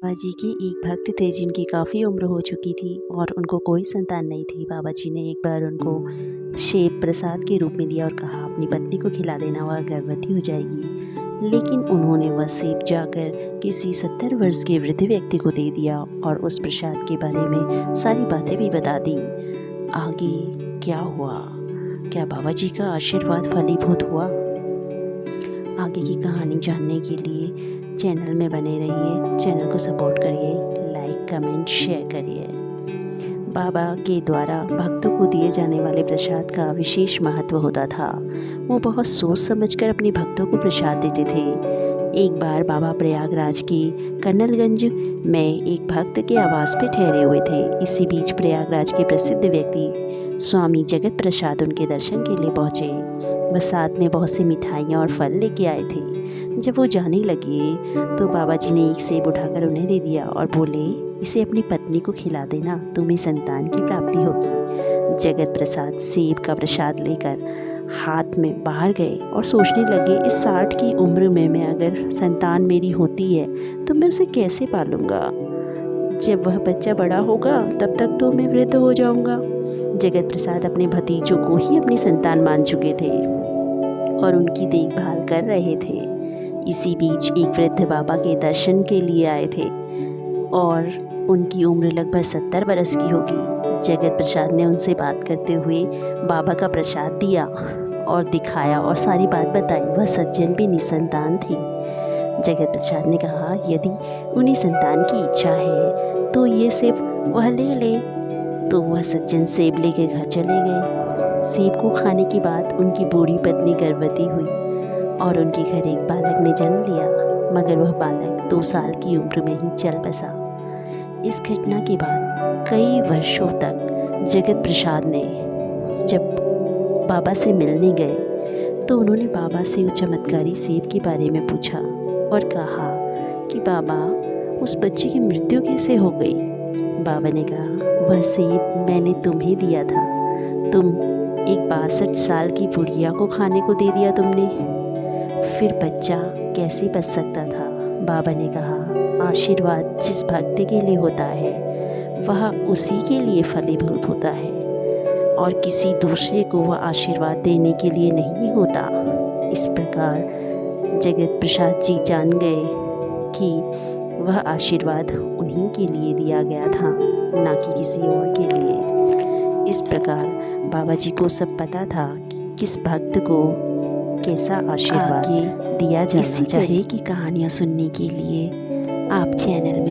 बाबा जी के एक भक्त थे जिनकी काफ़ी उम्र हो चुकी थी और उनको कोई संतान नहीं थी। बाबा जी ने एक बार उनको सेब प्रसाद के रूप में दिया और कहा अपनी पत्नी को खिला देना, वह गर्भवती हो जाएगी। लेकिन उन्होंने वह सेब जाकर किसी 70 वर्ष के वृद्ध व्यक्ति को दे दिया और उस प्रसाद के बारे में सारी बातें भी बता दी। आगे क्या हुआ? क्या बाबा जी का आशीर्वाद फलीभूत हुआ? आगे की कहानी जानने के लिए चैनल में बने रहिए। चैनल को सपोर्ट करिए, लाइक कमेंट शेयर करिए। बाबा के द्वारा भक्तों को दिए जाने वाले प्रसाद का विशेष महत्व होता था। वो बहुत सोच समझकर अपने भक्तों को प्रसाद देते थे। एक बार बाबा प्रयागराज के कन्नलगंज में एक भक्त के आवास पे ठहरे हुए थे। इसी बीच प्रयागराज के प्रसिद्ध व्यक्ति स्वामी जगत प्रसाद उनके दर्शन के लिए पहुँचे। वह साथ में बहुत सी मिठाइयाँ और फल लेके आए थे। जब वो जाने लगे तो बाबा जी ने एक सेब उठाकर उन्हें दे दिया और बोले, इसे अपनी पत्नी को खिला देना, तुम्हें संतान की प्राप्ति होगी। जगत प्रसाद सेब का प्रसाद लेकर हाथ में बाहर गए और सोचने लगे, इस 60 की उम्र में मैं अगर संतान मेरी होती है तो मैं उसे कैसे पालूंगा? जब वह बच्चा बड़ा होगा तब तक तो मैं वृद्ध हो जाऊंगा। जगत प्रसाद अपने भतीजों को ही अपनी संतान मान चुके थे और उनकी देखभाल कर रहे थे। इसी बीच एक वृद्ध बाबा के दर्शन के लिए आए थे और उनकी उम्र लगभग 70 बरस की होगी। जगत प्रसाद ने उनसे बात करते हुए बाबा का प्रसाद दिया और दिखाया और सारी बात बताई। वह सज्जन भी निसंतान थे। जगत प्रसाद ने कहा, यदि उन्हें संतान की इच्छा है तो ये सेब वह ले ले। तो वह सज्जन सेब लेकर घर चले गए। सेब को खाने के बाद उनकी बूढ़ी पत्नी गर्भवती हुई और उनके घर एक बालक ने जन्म लिया, मगर वह बालक 2 साल की उम्र में ही चल बसा। इस घटना के बाद कई वर्षों तक जगत प्रसाद ने जब बाबा से मिलने गए तो उन्होंने बाबा से उस चमत्कारी सेब के बारे में पूछा और कहा कि बाबा, उस बच्चे की मृत्यु कैसे हो गई? बाबा ने कहा, वह सेब मैंने तुम्हें दिया था, तुम एक 62 साल की बुढ़िया को खाने को दे दिया तुमने, फिर बच्चा कैसे बच सकता था? बाबा ने कहा, आशीर्वाद जिस भक्त के लिए होता है वह उसी के लिए फलीभूत होता है और किसी दूसरे को वह आशीर्वाद देने के लिए नहीं होता। इस प्रकार जगत प्रसाद जी जान गए कि वह आशीर्वाद उन्हीं के लिए दिया गया था, ना कि किसी और के लिए। इस प्रकार बाबा जी को सब पता था कि किस भक्त को कैसा आशीर्वाद दिया जाना चाहिए। इसी तरह की कहानियाँ सुनने के लिए आप चैनल में